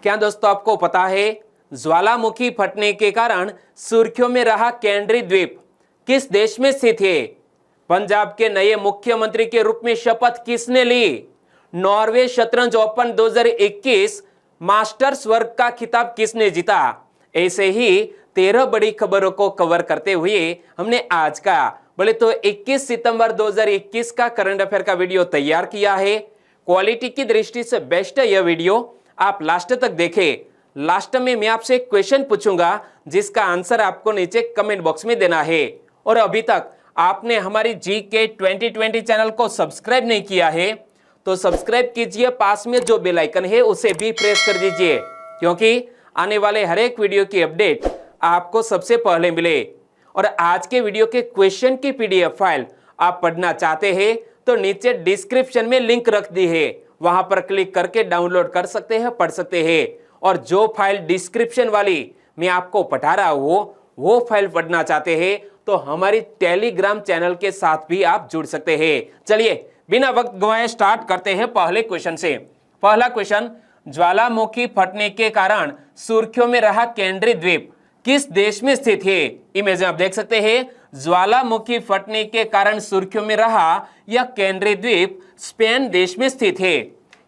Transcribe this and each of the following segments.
क्या दोस्तों आपको पता है ज्वालामुखी फटने के कारण सुर्खियों में रहा कैनरी द्वीप किस देश में स्थित है? पंजाब के नए मुख्यमंत्री के रूप में शपथ किसने ली? नॉर्वे शतरंज ओपन 2021 मास्टर्स वर्ग का खिताब किसने जीता? ऐसे ही 13 बड़ी खबरों को कवर करते हुए हमने आज का बोले तो 21 सितंबर 2021 का करंट अफेयर का वीडियो तैयार किया है। क्वालिटी की दृष्टि से बेस्ट है यह वीडियो, आप लास्ट तक देखें। लास्ट में मैं आपसे एक क्वेश्चन पूछूंगा जिसका आंसर आपको नीचे कमेंट बॉक्स में देना है। और अभी तक आपने हमारी जीके 2020 चैनल को सब्सक्राइब नहीं किया है तो सब्सक्राइब कीजिए, पास में जो बेल आइकन है उसे भी प्रेस कर दीजिए, क्योंकि आने वाले हर एक वीडियो की अपडेट आपको सबसे पहले मिले। और आज के वीडियो के क्वेश्चन की पीडीएफ फाइल आप पढ़ना चाहते हैं तो नीचे डिस्क्रिप्शन में लिंक रख दी है, वहां पर क्लिक करके डाउनलोड कर सकते हैं, पढ़ सकते हैं। और जो फाइल डिस्क्रिप्शन वाली मैं आपको पढ़ा रहा हूं वो फाइल पढ़ना चाहते हैं तो हमारी टेलीग्राम चैनल के साथ भी आप जुड़ सकते हैं। चलिए बिना वक्त गंवाए स्टार्ट करते हैं पहले क्वेश्चन से। पहला क्वेश्चन, ज्वालामुखी फटने के कारण सुर्खियों में रहा कैनरी द्वीप किस देश में स्थित है? इमेज में आप देख सकते हैं ज्वालामुखी फटने के कारण सुर्खियों में रहा यह कैनरी द्वीप स्पेन देश में स्थित है।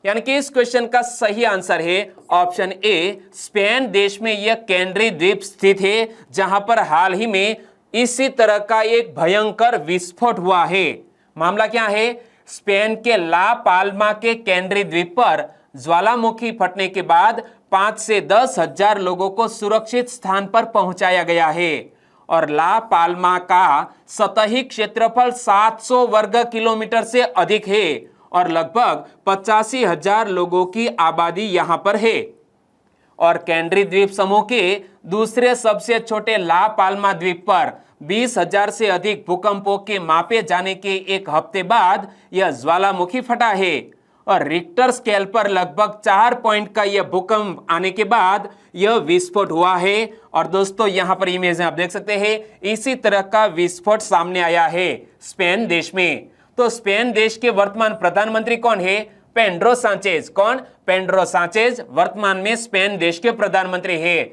यानी कि इस क्वेश्चन का सही आंसर है ऑप्शन ए, स्पेन देश में यह कैनरी द्वीप स्थित है, जहां पर हाल ही में इसी तरह का एक भयंकर विस्फोट हुआ है। मामला क्या है? स्पेन के ला पाल्मा के कैनरी द्वीप पर ज्वालामुखी फटने के बाद 5 से 10 हजार लोगों को सुरक्षित स्थान पर पहुंचाया गया है। और ला पाल्मा का सतही क्षेत्रफल 700 वर्ग किलोमीटर से अधिक है और लगभग 85,000 लोगों की आबादी यहां पर है। और कैनरी द्वीप समूह के दूसरे सबसे छोटे ला पाल्मा द्वीप पर 20,000 से अधिक भूकंपों के मापे जाने के एक हफ्ते बाद यह ज्वालामुखी फटा है। और रिक्टर स्केल पर लगभग 4 पॉइंट का यह भूकंप आने के बाद यह विस्फोट हुआ है। और दोस्तों यहां पर इमेज में आप देख सकते हैं इसी तरह का विस्फोट सामने आया है स्पेन देश में। तो स्पेन देश के वर्तमान प्रधानमंत्री कौन है? Pedro Sanchez. कौन? पेड्रो सांचेज वर्तमान में स्पेन देश के प्रधानमंत्री है।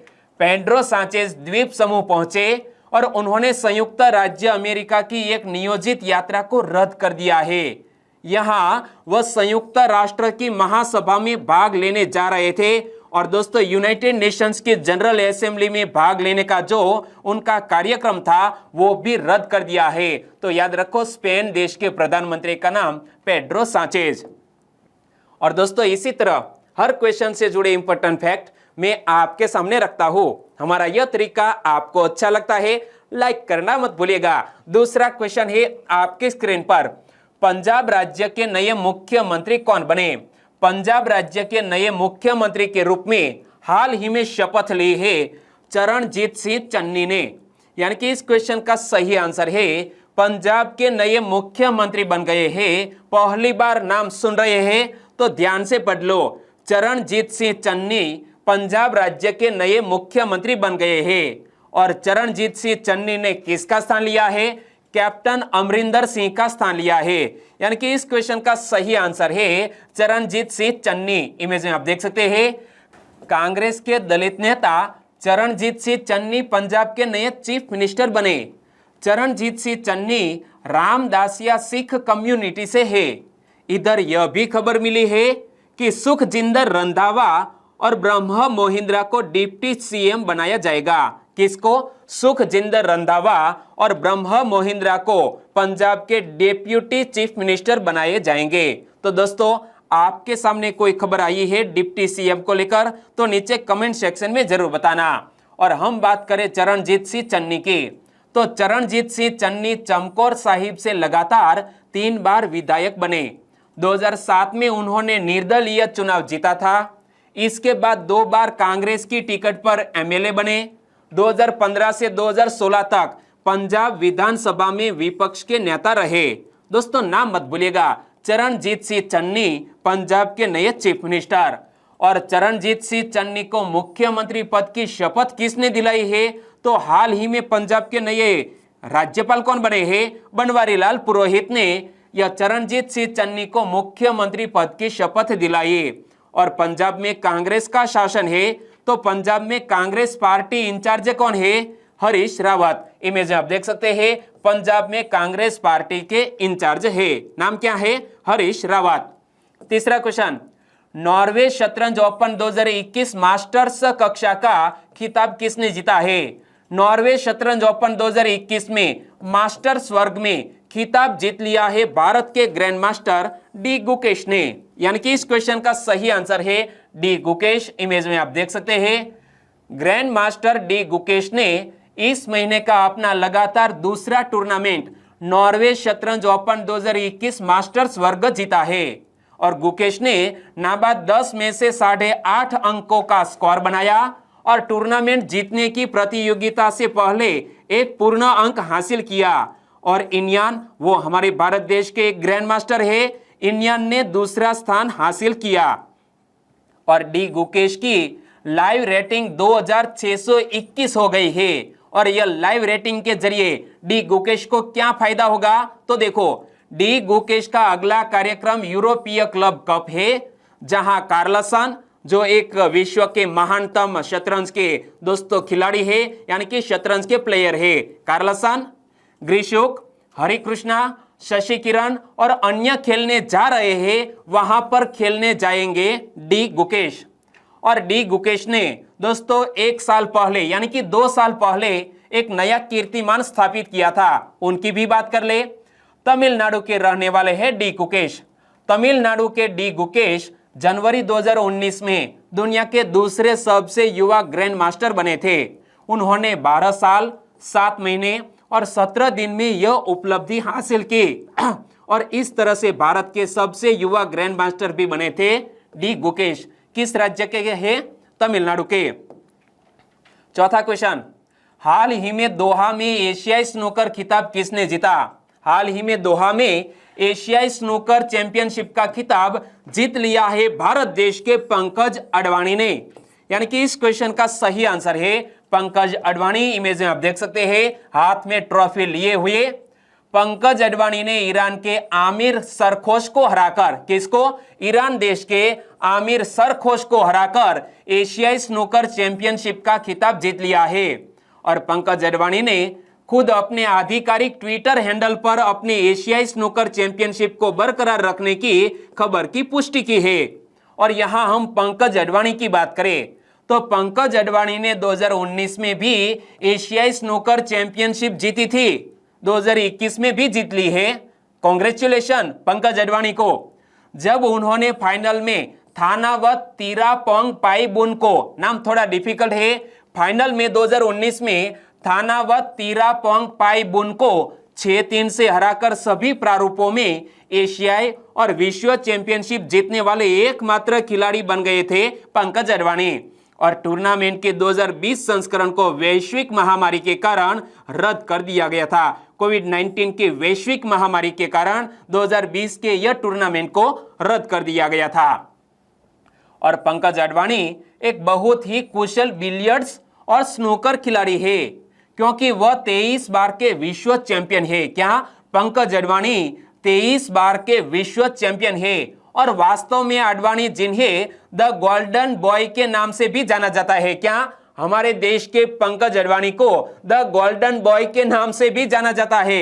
पेड्रो सांचेज द्वीप समूह पहुंचे और उन्होंने संयुक्त राज्य अमेरिका की एक नियोजित यात्रा को रद्द कर दिया है। यहां वह संयुक्त राष्ट्र की महासभा में भाग लेने जा रहे थे और दोस्तों यूनाइटेड नेशंस की जनरल असेंबली में भाग लेने का जो उनका कार्यक्रम था वो भी रद्द कर दिया है। तो याद रखो स्पेन देश के प्रधानमंत्री का नाम पेड्रो सांचेज। और दोस्तों इसी तरह हर क्वेश्चन से जुड़े इंपॉर्टेंट फैक्ट मैं आपके सामने रखता हूं। हमारा यह तरीका आपको अच्छा लगता है लाइक करना मत भूलिएगा। दूसरा क्वेश्चन है आपकी स्क्रीन पर, पंजाब राज्य के नए मुख्यमंत्री कौन बने? पंजाब राज्य के नए मुख्यमंत्री के रूप में हाल ही में शपथ ली है चरणजीत सिंह चन्नी ने। यानी कि इस क्वेश्चन का सही आंसर है पंजाब के नए मुख्यमंत्री बन गए हैं। पहली बार नाम सुन रहे हैं तो ध्यान से पढ़ लो, चरणजीत सिंह चन्नी पंजाब राज्य के नए मुख्यमंत्री बन गए हैं। और चरणजीत सिंह चन्नी ने किसका स्थान लिया है? कैप्टन अमरिंदर सिंह का स्थान लिया है। यानी कि इस क्वेश्चन का सही आंसर है चरणजीत सिंह चन्नी। इमेज में आप देख सकते हैं कांग्रेस के दलित नेता चरणजीत सिंह चन्नी पंजाब के नए चीफ मिनिस्टर बने। चरणजीत सिंह चन्नी रामदासिया सिख कम्युनिटी से है। इधर यह भी खबर मिली है कि सुखजिंदर रंधावा और ब्रह्म मोहिंद्रा को डिप्टी सीएम बनाया जाएगा। किसको? सुखजिंदर रंधावा और ब्रह्म मोहिंद्रा को पंजाब के डेप्यूटी चीफ मिनिस्टर बनाए जाएंगे। तो दोस्तों आपके सामने कोई खबर आई है डिप्टी सीएम को लेकर तो नीचे कमेंट सेक्शन में जरूर बताना। और हम बात करें चरणजीत सिंह चन्नी की तो चरणजीत सिंह चन्नी चमकौर साहिब से लगातार 3 बार विधायक बने। 2007 में उन्होंने निर्दलीय चुनाव जीता था। इसके बाद 2 बार कांग्रेस की टिकट पर एमएलए बने। 2015 से 2016 तक पंजाब विधानसभा में विपक्ष के नेता रहे। दोस्तों नाम मत भूलिएगा, चरणजीत सिंह चन्नी पंजाब के नए चीफ मिनिस्टर। और चरणजीत सिंह चन्नी को मुख्यमंत्री पद की शपथ किसने दिलाई है? तो हाल ही में पंजाब के नए राज्यपाल कौन बने हैं? बनवारी लाल पुरोहित ने यह चरणजीत सिंह चन्नी को मुख्यमंत्री पद की शपथ दिलाई। और पंजाब में कांग्रेस का शासन है, तो पंजाब में कांग्रेस पार्टी इंचार्ज कौन है? हरीश रावत। इमेज में आप देख सकते हैं पंजाब में कांग्रेस पार्टी के इंचार्ज है, नाम क्या है? हरीश रावत। तीसरा क्वेश्चन, नॉर्वे शतरंज ओपन 2021 मास्टर्स कक्षा का खिताब किसने जीता है? नॉर्वे शतरंज ओपन 2021 में मास्टर्स वर्ग में खिताब जीत लिया है भारत के ग्रैंड मास्टर डी गुकेश ने, यानी कि इस क्वेश्चन का सही आंसर है डी गुकेश। इमेज में आप देख सकते हैं ग्रैंड मास्टर डी गुकेश ने इस महीने का अपना लगातार दूसरा टूर्नामेंट नॉर्वे शतरंज ओपन 2021 मास्टर्स वर्ग जीता है और गुकेश ने नाबाद 10 में से 8.5 अंकों का स्कोर बनाया और टूर्नामेंट जीतने की प्रतियोगिता से पहले एक पूर्ण अंक हासिल किया। और इनियान, वो हमारे भारत देश के ग्रैंड मास्टर है, इनियान ने दूसरा स्थान हासिल किया। और डी गुकेश की लाइव रेटिंग 2621 हो गई है और यह लाइव रेटिंग के जरिए डी गुकेश को क्या फायदा होगा? तो देखो, डी गुकेश का अगला कार्यक्रम यूरोपीय क्लब कप है, जहां कार्लसन, जो एक विश्व के महानतम शतरंज के दोस्तों खिलाड़ी है, यानी कि शतरंज के प्लेयर है, कार्लसन, ग्रिशुक, हरिकृष्णा, शशि किरण और अन्य खेलने जा रहे हैं, वहां पर खेलने जाएंगे डी गुकेश। और डी गुकेश ने दोस्तों 1 साल पहले, यानी कि 2 साल पहले एक नया कीर्तिमान स्थापित किया था, उनकी भी बात कर ले। तमिलनाडु के रहने वाले हैं डी गुकेश। तमिलनाडु के डी गुकेश जनवरी 2019 में दुनिया के दूसरे सबसे युवा ग्रैंड मास्टर बने थे। उन्होंने 12 साल 7 महीने और 17 दिन में यह उपलब्धि हासिल की और इस तरह से भारत के सबसे युवा ग्रैंड मास्टर भी बने थे डी गुकेश। किस राज्य के हैं? तमिलनाडु के। चौथा क्वेश्चन, हाल ही में दोहा में एशियाई स्नूकर खिताब किसने जीता? हाल ही में दोहा में एशियाई स्नूकर चैंपियनशिप का खिताब जीत लिया है भारत देश के पंकज अडवाणी ने, यानी कि इस क्वेश्चन का सही आंसर है पंकज अडवाणी। इमेज में आप देख सकते हैं हाथ में ट्रॉफी लिए हुए पंकज अडवाणी ने ईरान के आमिर सरखोश को हराकर, किसको? ईरान देश के आमिर सरखोश को हराकर एशियाई स्नूकर चैंपियनशिप का खिताब जीत लिया है। और पंकज अडवाणी ने खुद अपने आधिकारिक ट्विटर हैंडल पर अपने एशियाई स्नूकर चैंपियनशिप को बरकरार रखने की खबर की पुष्टि की है। और यहां हम पंकज अडवाणी की बात करें तो पंकज अडवाणी ने 2019 में भी एशियाई स्नूकर चैंपियनशिप जीती थी, 2021 में भी जीत ली है। कांग्रेचुलेशन पंकज अडवाणी को। जब उन्होंने फाइनल में थानावत तीरापोंग पाईबुन को, नाम थोड़ा डिफिकल्ट है, फाइनल में 2019 में थानावत तीरापोंग पाईबुन को 6-3 से हराकर सभी प्रारूपों में एशियाई और विश्व चैंपियनशिप जीतने वाले एकमात्र खिलाड़ी बन गए थे पंकज अडवाणी। और टूर्नामेंट के 2020 संस्करण को वैश्विक महामारी के कारण रद्द कर दिया गया था। कोविड-19 के वैश्विक महामारी के कारण 2020 के यह टूर्नामेंट को रद्द कर दिया गया था। और पंकज अडवाणी एक बहुत ही कुशल बिलियर्ड्स और स्नूकर खिलाड़ी है, क्योंकि वह 23 बार के विश्व चैंपियन है। क्या? पंकज अडवाणी 23 बार के विश्व चैंपियन है। और वास्तव में अडवाणी, जिन्हें द गोल्डन बॉय के नाम से भी जाना जाता है, क्या? हमारे देश के पंकज अडवाणी को द गोल्डन बॉय के नाम से भी जाना जाता है।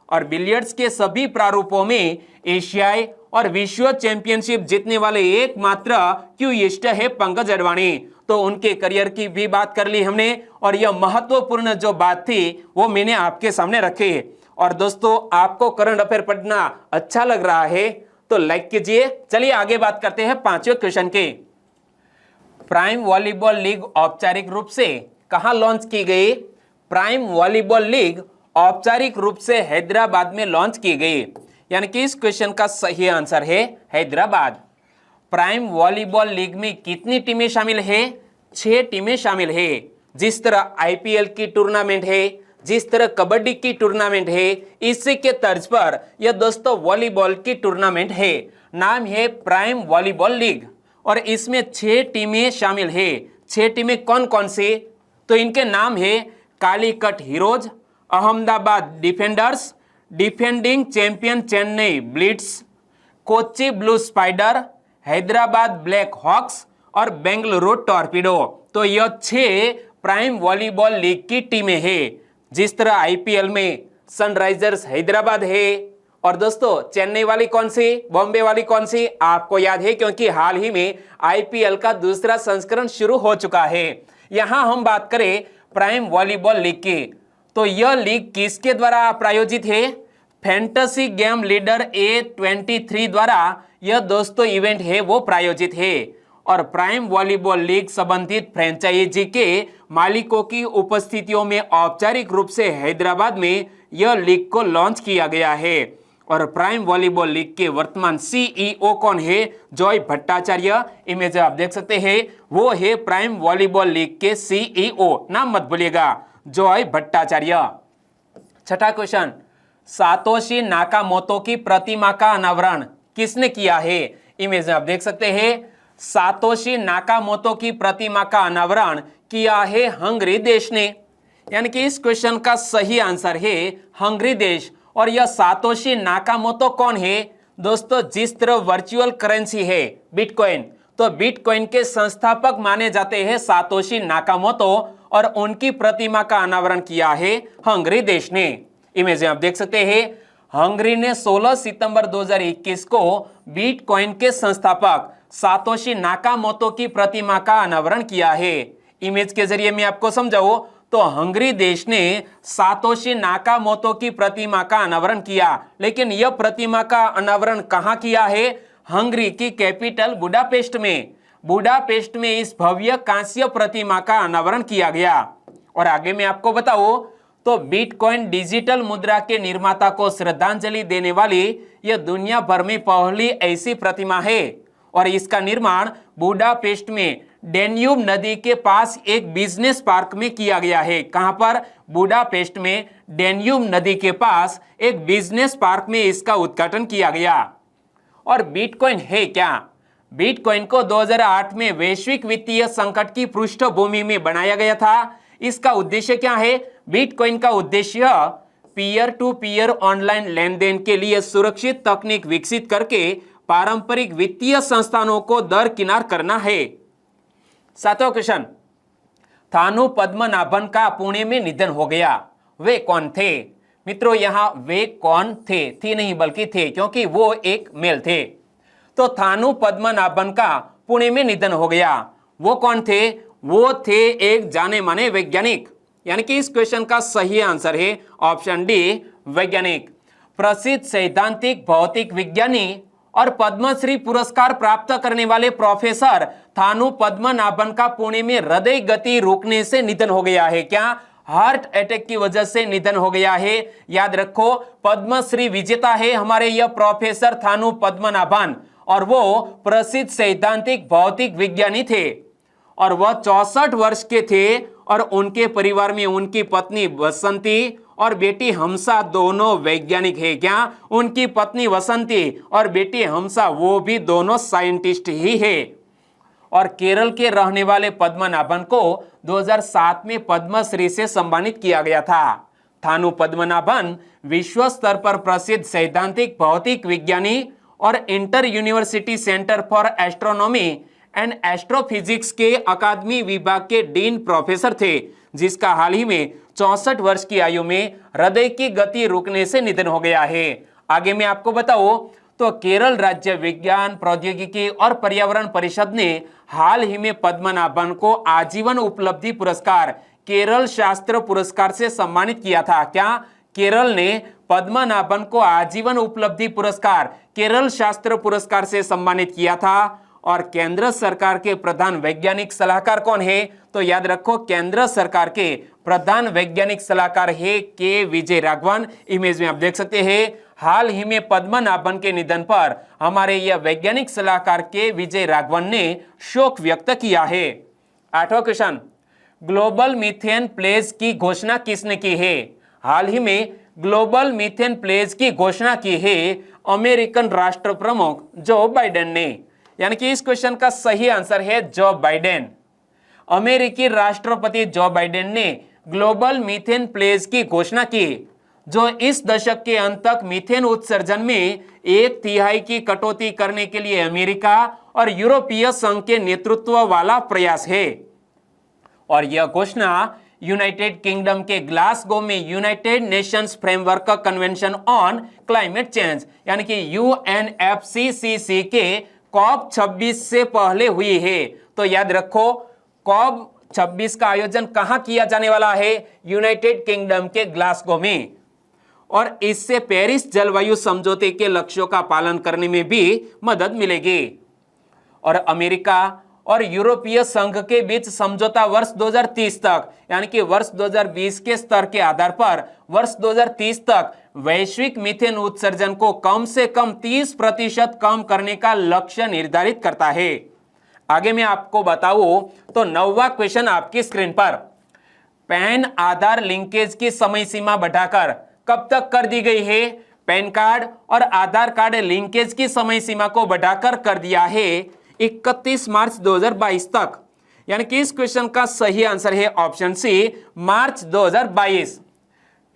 और बिलियर्ड्स के सभी प्रारूपों में एशियाई और विश्व चैंपियनशिप जीतने वाले एकमात्र क्यूइस्ट है पंकज अडवाणी। तो उनके करियर की भी बात कर ली हमने और यह महत्वपूर्ण जो बात थी वो मैंने आपके सामने रखी है। और दोस्तों, आपको करंट अफेयर पढ़ना अच्छा लग रहा है तो लाइक कीजिए। चलिए आगे बात करते हैं 5वें क्वेश्चन के। प्राइम वॉलीबॉल लीग औपचारिक रूप से कहां लॉन्च की गई? प्राइम वॉलीबॉल लीग औपचारिक रूप से हैदराबाद में लॉन्च की गई, यानी कि इस क्वेश्चन का सही आंसर है हैदराबाद। प्राइम वॉलीबॉल लीग में कितनी टीमें शामिल है? 6 टीमें शामिल है। जिस तरह आईपीएल की टूर्नामेंट है, जिस तरह कबड्डी की टूर्नामेंट है, इसी के तर्ज पर यह दोस्तों वॉलीबॉल की टूर्नामेंट है। नाम है प्राइम वॉलीबॉल लीग और इसमें 6 टीमें शामिल है। 6 टीमें कौन कौन से? तो इनके नाम है Calicut Heroes, Ahmedabad Defenders, defending champion Chennai Blitz, Kochi Blue Spider, Hyderabad Black Hawks और बेंगलुरु टॉर्पीडो। तो यह 6 प्राइम वॉलीबॉल लीग की टीमें हैं। जिस तरह आईपीएल में सनराइजर्स हैदराबाद है, और दोस्तों चेन्नई वाली कौन सी, बॉम्बे वाली कौन सी, आपको याद है क्योंकि हाल ही में आईपीएल का दूसरा संस्करण शुरू हो चुका है। यहां हम बात करें प्राइम वॉलीबॉल लीग की, तो यह लीग किसके द्वारा प्रायोजित है? फैंटेसी गेम लीडर A23 द्वारा यह दोस्तों इवेंट है वो प्रायोजित है। और प्राइम वॉलीबॉल लीग संबंधित फ्रेंचाइजी के मालिकों की उपस्थितियों में औपचारिक रूप से हैदराबाद में यह लीग को लॉन्च किया गया है। और प्राइम वॉलीबॉल लीग के वर्तमान सीईओ कौन है? जॉय भट्टाचार्य। इमेज आप देख सकते हैं, वो है प्राइम वॉलीबॉल लीग के सीईओ, नाम मत भूलिएगा, जॉय भट्टाचार्य। छठा क्वेश्चन, सातोशी नाकामोतो की प्रतिमा का अनावरण किसने किया है? इमेज आप देख सकते हैं, सातोशी नाकामोतो की प्रतिमा का अनावरण किया है हंगरी देश ने। यानी कि इस क्वेश्चन का सही आंसर है हंगरी देश। और यह सातोशी नाकामोतो कौन है? दोस्तों जिस तरह वर्चुअल करेंसी है बिटकॉइन, तो बिटकॉइन के संस्थापक माने जाते हैं सातोशी नाकामोतो, और उनकी प्रतिमा का अनावरण किया है हंगरी देश ने। इमेज आप देख सकते हैं, हंगरी ने 16 सितंबर 2021 को बिटकॉइन के संस्थापक सातोशी नाकामोतो की प्रतिमा का अनावरण किया है। इमेज के जरिए मैं आपको समझाऊं तो हंगरी देश ने सातोशी नाकामोतो की प्रतिमा का अनावरण किया, लेकिन यह प्रतिमा का अनावरण कहां किया है? हंगरी की कैपिटल बुडापेस्ट में। बुडापेस्ट में इस भव्य कांस्य प्रतिमा का अनावरण किया गया। और आगे मैं आपको बताऊं तो बिटकॉइन डिजिटल मुद्रा के निर्माता को श्रद्धांजलि देने वाली यह दुनिया भर में पहली ऐसी प्रतिमा है। और इसका निर्माण बुडापेस्ट में डेन्यूब नदी के पास एक बिजनेस पार्क में किया गया है। कहां पर? बुडापेस्ट में डेन्यूब नदी के पास एक बिजनेस पार्क में इसका उद्घाटन किया गया। और बिटकॉइन है क्या? बिटकॉइन को 2008 में वैश्विक वित्तीय संकट की पृष्ठभूमि में बनाया गया था। इसका उद्देश्य क्या है? बिटकॉइन का उद्देश्य पीयर टू पीयर ऑनलाइन लेन देन के लिए सुरक्षित तकनीक विकसित करके पारंपरिक वित्तीय संस्थानों को दरकिनार करना है। सातवां क्वेश्चन, थानु पद्मनाभन का पुणे में निधन हो गया, वे कौन थे? मित्रों यहां वे कौन थे, थी नहीं बल्कि थे, क्योंकि वो एक मेल थे। तो थानु पद्मनाभन का पुणे में निधन हो गया, वो कौन थे? वो थे एक जाने माने वैज्ञानिक। यानी कि इस क्वेश्चन का सही आंसर है ऑप्शन डी, वैज्ञानिक। प्रसिद्ध सैद्धांतिक भौतिक विज्ञानी और पद्मश्री पुरस्कार प्राप्त करने वाले प्रोफेसर थानु पद्मनाभन का पुणे में हृदय गति रुकने से निधन हो गया है। क्या? हार्ट अटैक की वजह से निधन हो गया है। याद रखो, पद्मश्री विजेता है हमारे यह प्रोफेसर थानु पद्मनाभन, और वो प्रसिद्ध सैद्धांतिक भौतिक विज्ञानी थे। और वह 64 वर्ष के थे। और उनके परिवार में उनकी पत्नी बसंती और बेटी हंसा दोनों वैज्ञानिक है। क्या? उनकी पत्नी वसंती और बेटी हंसा वो भी दोनों साइंटिस्ट ही है। और केरल के रहने वाले पद्मनाभन को 2007 में पद्मश्री से सम्मानित किया गया था। थानु पद्मनाभन विश्व स्तर पर प्रसिद्ध सैद्धांतिक भौतिक विज्ञानी और inter university centre for astronomy and astrophysics के अकादमी विभाग के डीन प्रोफेसर थे, जिसका हाल ही में 64 वर्ष की आयु में हृदय की गति रुकने से निधन हो गया है। आगे मैं आपको बताऊं तो केरल राज्य विज्ञान प्रौद्योगिकी और पर्यावरण परिषद ने हाल ही में पद्मनाभन को आजीवन उपलब्धि पुरस्कार केरल शास्त्र पुरस्कार से सम्मानित किया था। क्या? केरल ने पद्मनाभन को आजीवन उपलब्धि पुरस्कार केरल शास्त्र पुरस्कार से सम्मानित किया था। और केंद्र सरकार के प्रधान वैज्ञानिक सलाहकार कौन है? तो याद रखो, केंद्र सरकार के प्रधान वैज्ञानिक सलाहकार है के विजय राघवन। इमेज में आप देख सकते हैं, हाल ही में पद्मनाभन के निधन पर हमारे यह वैज्ञानिक सलाहकार के विजय राघवन ने शोक व्यक्त किया है। आठवां क्वेश्चन, ग्लोबल मीथेन प्लेज की घोषणा किसने की है? हाल ही में ग्लोबल मीथेन प्लेज की घोषणा की है अमेरिकन राष्ट्र प्रमुख जो बाइडेन ने। यानी कि इस क्वेश्चन का सही आंसर है जो बाइडेन। अमेरिकी राष्ट्रपति जो बाइडेन ने ग्लोबल मीथेन प्लेज की घोषणा की, जो इस दशक के अंत तक मीथेन उत्सर्जन में 1/3 की कटौती करने के लिए अमेरिका और यूरोपीय संघ के नेतृत्व वाला प्रयास है। और यह घोषणा यूनाइटेड किंगडम के ग्लासगो में United Nations framework convention on climate change यानी कि UNFCCC के COP 26 से पहले हुई है। तो याद रखो COP 26 का आयोजन कहां किया जाने वाला है? यूनाइटेड किंगडम के ग्लासगो में। और इससे पेरिस जलवायु समझौते के लक्ष्यों का पालन करने में भी मदद मिलेगी। और अमेरिका और यूरोपीय संघ के बीच समझौता वर्ष 2030 तक यानी कि वर्ष 2020 के स्तर के आधार पर वर्ष 2030 तक वैश्विक मीथेन उत्सर्जन को कम से कम 30% कम करने का लक्ष्य निर्धारित करता है। आगे मैं आपको बताऊं तो 9वां क्वेश्चन आपकी स्क्रीन पर। पैन आधार लिंकेज की समय सीमा बढ़ाकर कब तक कर दी गई है? पैन कार्ड और आधार कार्ड लिंकेज की समय सीमा को बढ़ाकर कर दिया है 31 मार्च 2022 तक। यानी कि इस क्वेश्चन का सही आंसर है option C, March 2022।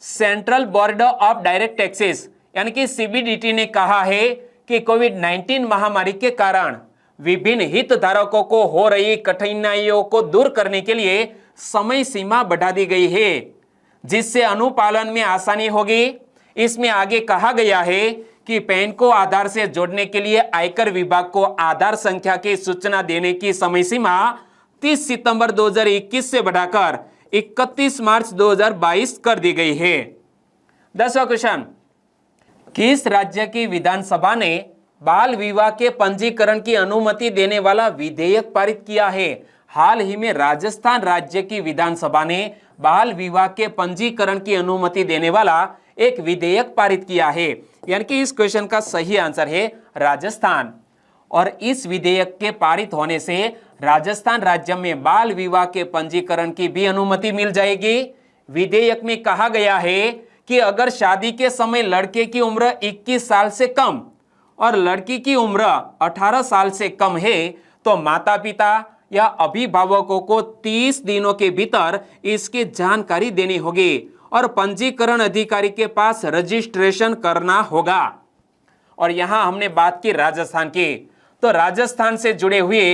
Central Board of Direct Taxes यानी कि CBDT ने कहा है कि कोविड-19 महामारी के कारण विभिन्न हितधारकों को हो रही कठिनाइयों को दूर करने के लिए समय सीमा बढ़ा दी गई है, जिससे अनुपालन में आसानी होगी। इसमें आगे कहा गया है कि पैन को आधार से जोड़ने के लिए आयकर विभाग को आधार संख्या की सूचना देने की समय सीमा 30 सितंबर 2021 से बढ़ाकर 31 मार्च 2022 कर दी गई है। 10वां क्वेश्चन, किस राज्य की विधानसभा ने बाल विवाह के पंजीकरण की अनुमति देने वाला विधेयक पारित किया है? हाल ही में राजस्थान राज्य की विधानसभा ने बाल विवाह के पंजीकरण की अनुमति देने वाला एक विधेयक पारित किया है। यानी कि इस क्वेश्चन का सही आंसर है राजस्थान। और इस विधेयक के पारित होने से राजस्थान राज्य में बाल विवाह के पंजीकरण की भी अनुमति मिल जाएगी। विधेयक में कहा गया है कि अगर शादी के समय लड़के की उम्र 21 साल से कम और लड़की की उम्र 18 साल से कम है तो माता पिता या अभिभावकों को 30 दिनों के भीतर इसकी जानकारी देनी होगी और पंजीकरण अधिकारी के पास रजिस्ट्रेशन करना होगा। और यहां हमने बात की राजस्थान की, तो राजस्थान से जुड़े हुए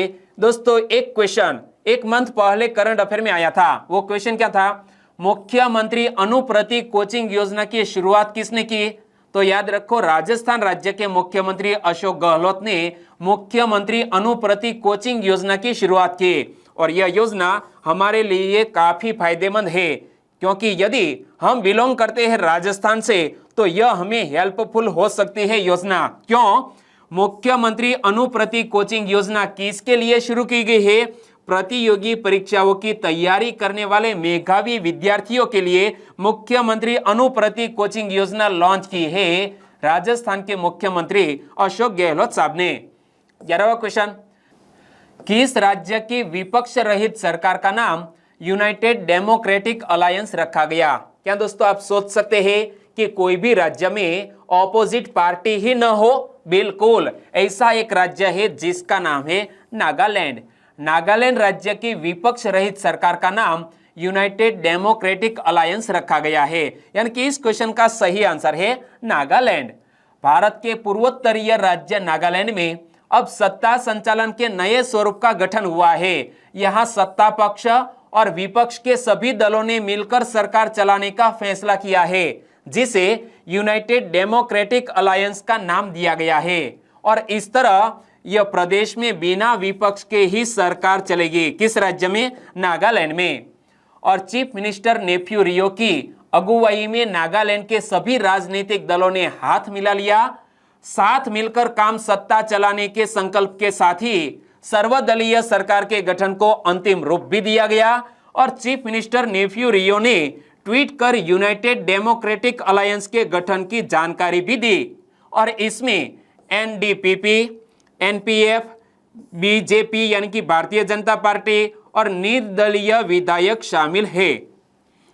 दोस्तों एक क्वेश्चन एक मंथ पहले करंट अफेयर में आया था। वो क्वेश्चन क्या था? मुख्यमंत्री अनुप्रति कोचिंग योजना की शुरुआत किसने की? तो याद रखो राजस्थान राज्य के मुख्यमंत्री अशोक गहलोत ने मुख्यमंत्री अनुप्रति कोचिंग योजना की शुरुआत की। और यह योजना हमारे लिए काफी फायदेमंद है, क्योंकि यदि हम बिलोंग करते हैं राजस्थान से तो यह हमें हेल्पफुल हो सकती है योजना। क्यों? मुख्यमंत्री अनुप्रति कोचिंग योजना किसके लिए शुरू की गई है? प्रतियोगी परीक्षाओं की तैयारी करने वाले मेधावी विद्यार्थियों के लिए मुख्यमंत्री अनुप्रति कोचिंग योजना लॉन्च की है राजस्थान के मुख्यमंत्री अशोक गहलोत साहब ने। 11वां क्वेश्चन, किस राज्य की विपक्ष रहित सरकार का नाम यूनाइटेड डेमोक्रेटिक अलायंस रखा गया? क्या दोस्तों आप सोच सकते हैं कि कोई भी राज्य में ऑपोजिट पार्टी ही न हो? बिल्कुल, ऐसा एक राज्य है जिसका नाम है नागालैंड। नागालैंड राज्य की विपक्ष रहित सरकार का नाम यूनाइटेड डेमोक्रेटिक अलायंस रखा गया है। यानी कि इस क्वेश्चन का सही आंसर है नागालैंड। भारत के पूर्वोत्तरीय राज्य नागालैंड में अब सत्ता संचालन के नए स्वरूप का गठन हुआ है। यहां सत्ता पक्ष और विपक्ष के सभी दलों ने मिलकर सरकार चलाने का फैसला किया है, जिसे यूनाइटेड डेमोक्रेटिक अलायंस का नाम दिया गया है। और इस तरह यह प्रदेश में बिना विपक्ष के ही सरकार चलेगी। किस राज्य में? नागालैंड में। और चीफ मिनिस्टर नेफ्यू रियो की अगुवाई में नागालैंड के सभी राजनीतिक दलों ने हाथ मिला लिया। साथ मिलकर काम सत्ता चलाने के संकल्प के साथ ही सर्वदलीय सरकार के गठन को अंतिम रूप भी दिया गया। और चीफ मिनिस्टर नेफ्यू रियो ने ट्वीट कर यूनाइटेड डेमोक्रेटिक अलायंस के गठन की जानकारी भी दी। और इसमें NDPP, NPF, BJP यानी कि भारतीय जनता पार्टी और निर्दलीय विधायक शामिल है।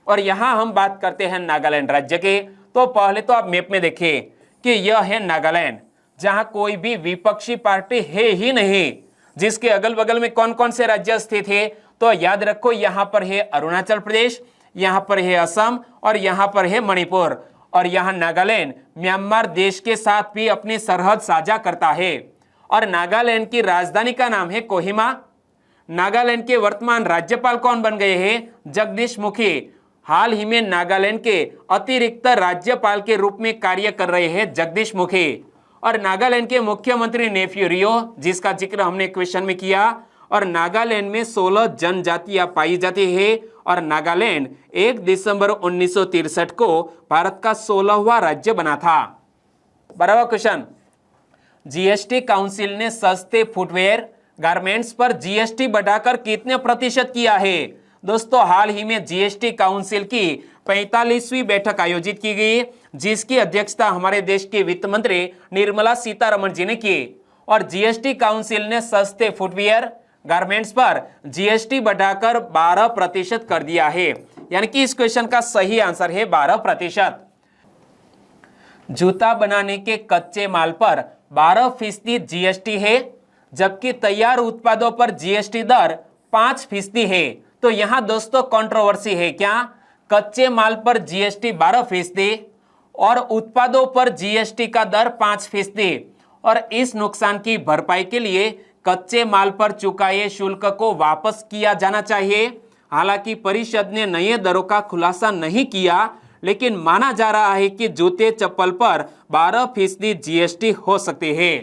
और यहां हम बात करते हैं नागालैंड राज्य के, तो पहले तो आप मैप में देखिए कि यह है नागालैंड, जहां कोई भी विपक्षी पार्टी है ही नहीं। जिसके अगल बगल में कौन कौन से राज्य स्थित है? तो याद रखो यहां पर है अरुणाचल प्रदेश, यहां पर है असम और यहां पर है मणिपुर। और यहां नागालैंड म्यांमार देश के साथ भी अपनी सरहद साझा करता है। और नागालैंड की राजधानी का नाम है कोहिमा। नागालैंड के वर्तमान राज्यपाल कौन बन गए हैं? जगदीश मुखी हाल ही में नागालैंड के अतिरिक्त राज्यपाल के रूप में कार्य कर रहे हैं जगदीश मुखी। और नागालैंड के मुख्यमंत्री नेफ्यू रियो, जिसका जिक्र हमने क्वेश्चन में किया। और नागालैंड में 16 जनजातियां पाई जाती है और नागालैंड 1 दिसंबर 1963 को भारत का 16वां राज्य बना था। 12वां क्वेश्चन, जीएसटी काउंसिल ने सस्ते फुटवेयर गारमेंट्स पर जीएसटी बढ़ाकर कितने प्रतिशत किया है? दोस्तों, हाल ही में जीएसटी काउंसिल की 45वीं बैठक आयोजित की गई, जिसकी अध्यक्षता हमारे देश के वित्त मंत्री निर्मला सीतारमण जी ने की। और जीएसटी काउंसिल ने सस्ते फुटवियर गारमेंट्स पर जीएसटी बढ़ाकर 12% कर दिया है। यानी कि इस क्वेश्चन का सही आंसर है 12%। जूता बनाने के कच्चे माल पर 12% जीएसटी है, जबकि तैयार उत्पादों पर जीएसटी दर 5% है। तो यहां दोस्तों कंट्रोवर्सी है क्या? कच्चे माल पर जीएसटी 12% और उत्पादों पर जीएसटी का दर 5%। और इस नुकसान की भरपाई के लिए कच्चे माल पर चुकाए शुल्क को वापस किया जाना चाहिए। हालांकि परिषद ने नए दरों का खुलासा नहीं किया, लेकिन माना जा रहा है कि जूते चप्पल पर 12% जीएसटी हो सकते हैं।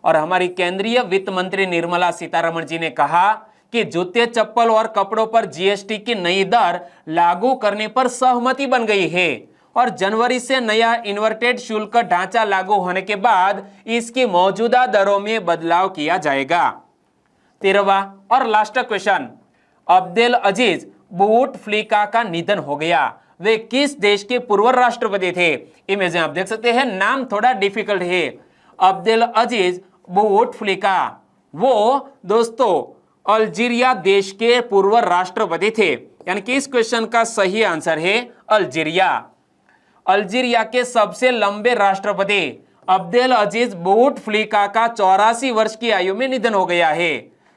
और हमारी केंद्रीय वित्त मंत्री निर्मला सीतारमण जी ने कहा कि जूते चप्पल और कपड़ों पर जीएसटी की नई दर लागू करने पर सहमति बन गई है। और जनवरी से नया इन्वर्टेड शुल्क ढांचा लागू होने के बाद इसकी मौजूदा दरों में बदलाव किया जाएगा। 13वां और लास्ट क्वेश्चन, अब्देल अजीज बूटफ्लिका का निधन हो गया। वे किस देश के पूर्व राष्ट्रपति थे? इमेज में आप देख सकते हैं, नाम थोड़ा डिफिकल्ट है। अब्देल अजीज बूटफ्लिका वो दोस्तों अल्जीरिया देश के पूर्व राष्ट्रपति थे। यानी कि इस क्वेश्चन का सही आंसर है अल्जीरिया। अल्जीरिया के सबसे लंबे राष्ट्रपति अब्देल अजीज बूटफ्लिका का 84 वर्ष की आयु में निधन हो गया है।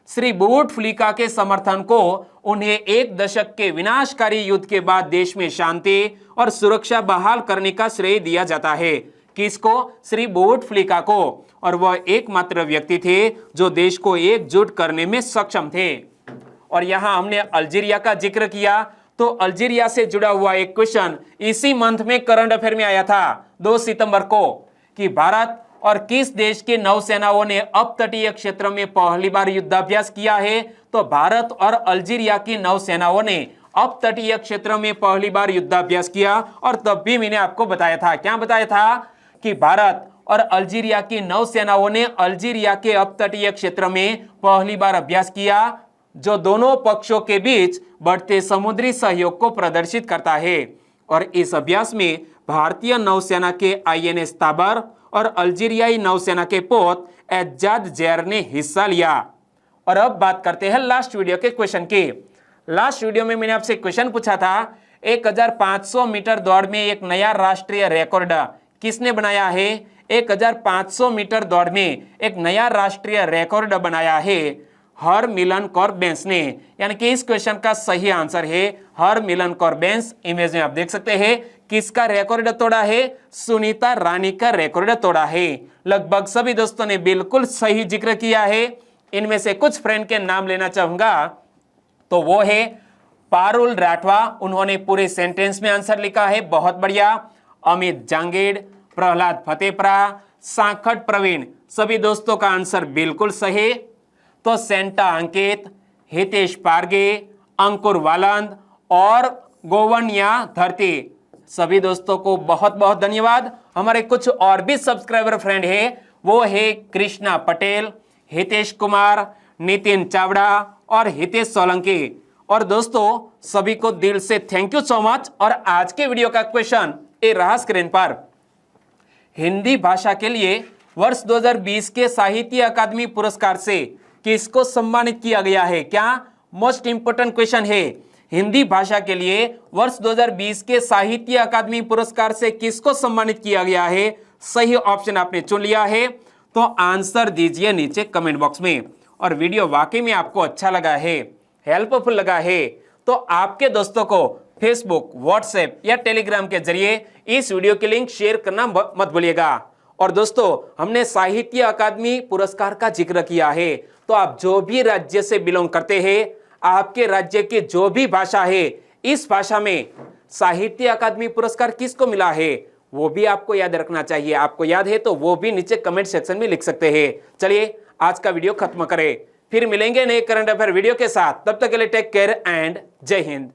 श्री बूटफ्लिका के समर्थन को उन्हें 1 दशक के विनाशकारी युद्ध के बाद देश में शांति और सुरक्षा बहाल करने का श्रेय दिया जाता है। किसको? श्री बूटफ्लिका को। और वह एकमात्र व्यक्ति थे जो देश को एकजुट करने में सक्षम थे। और यहां हमने अल्जीरिया का जिक्र किया, तो अल्जीरिया से जुड़ा हुआ एक क्वेश्चन इसी मंथ में करंट अफेयर में आया था 2 सितंबर को, कि भारत और किस देश के नौसेनाओं ने अपतटीय क्षेत्र में पहली बार युद्धाभ्यास किया है? तो भारत और अल्जीरिया की नौसेनाओं ने अपतटीय क्षेत्र में पहली बार युद्धाभ्यास किया। और तब भी मैंने आपको बताया था, क्या बताया था? कि भारत और अल्जीरिया की नौसेनाओं ने अल्जीरिया के अपतटीय क्षेत्र में पहली बार अभ्यास किया, जो दोनों पक्षों के बीच बढ़ते समुद्री सहयोग को प्रदर्शित करता है। और इस अभ्यास में भारतीय नौसेना के आईएनएस ताबर और अल्जीरियाई नौसेना के पोत एजाद जैर ने हिस्सा लिया। और अब बात करते हैं लास्ट वीडियो के क्वेश्चन की। लास्ट वीडियो में मैंने आपसे क्वेश्चन पूछा था, 1500 मीटर दौड़ में एक नया राष्ट्रीय रिकॉर्ड किसने बनाया है? 1500 मीटर दौड़ में एक नया राष्ट्रीय रिकॉर्ड बनाया है हरमिलन कौर बेंस ने। यानी कि इस क्वेश्चन का सही आंसर है हरमिलन कौर बेंस। इमेज में आप देख सकते हैं किसका रिकॉर्ड तोड़ा है? सुनीता रानी का रिकॉर्ड तोड़ा है। लगभग सभी दोस्तों ने बिल्कुल सही जिक्र किया है। इनमें से कुछ फ्रेंड के नाम लेना चाहूंगा, तो वो है पारुल राठवा, उन्होंने पूरे सेंटेंस में आंसर लिखा है, बहुत बढ़िया। अमित जांगेड़, प्रहलाद फतेपरा, सांखट प्रवीण, सभी दोस्तों का आंसर बिल्कुल सही। तो सेंटा अंकित, हितेश पारगे, अंकुर वालंद और गोवन्या धरती, सभी दोस्तों को बहुत बहुत धन्यवाद। हमारे कुछ और भी सब्सक्राइबर फ्रेंड है, वो है कृष्णा पटेल, हितेश कुमार, नितिन चावड़ा और हितेश सोलंकी। और दोस्तों सभी को दिल से थैंक यू सो मच। और आज के वीडियो का क्वेश्चन ये रहा स्क्रीन पर। हिंदी भाषा के लिए वर्ष 2020 के साहित्य अकादमी पुरस्कार से किसको सम्मानित किया गया है? क्या मोस्ट इंपोर्टेंट क्वेश्चन है। हिंदी भाषा के लिए वर्ष 2020 के साहित्य अकादमी पुरस्कार से किसको सम्मानित किया गया है? सही ऑप्शन आपने चुन लिया है, तो आंसर दीजिए नीचे कमेंट बॉक्स में। और वीडियो वाकई में आपको अच्छा लगा है, हेल्पफुल लगा है, तो आपके दोस्तों को फेसबुक, व्हाट्सएप या टेलीग्राम के जरिए इस वीडियो की लिंक शेयर करना मत भूलिएगा। और दोस्तों, हमने साहित्य अकादमी पुरस्कार का जिक्र किया है, तो आप जो भी राज्य से बिलोंग करते हैं, आपके राज्य की जो भी भाषा है, इस भाषा में साहित्य अकादमी पुरस्कार किसको मिला है वो भी आपको याद रखना चाहिए। आपको याद है तो वो भी नीचे कमेंट सेक्शन में लिख सकते हैं। चलिए आज का वीडियो खत्म करें, फिर मिलेंगे नए करंट अफेयर वीडियो के साथ। तब तक के लिए टेक केयर एंड जय हिंद।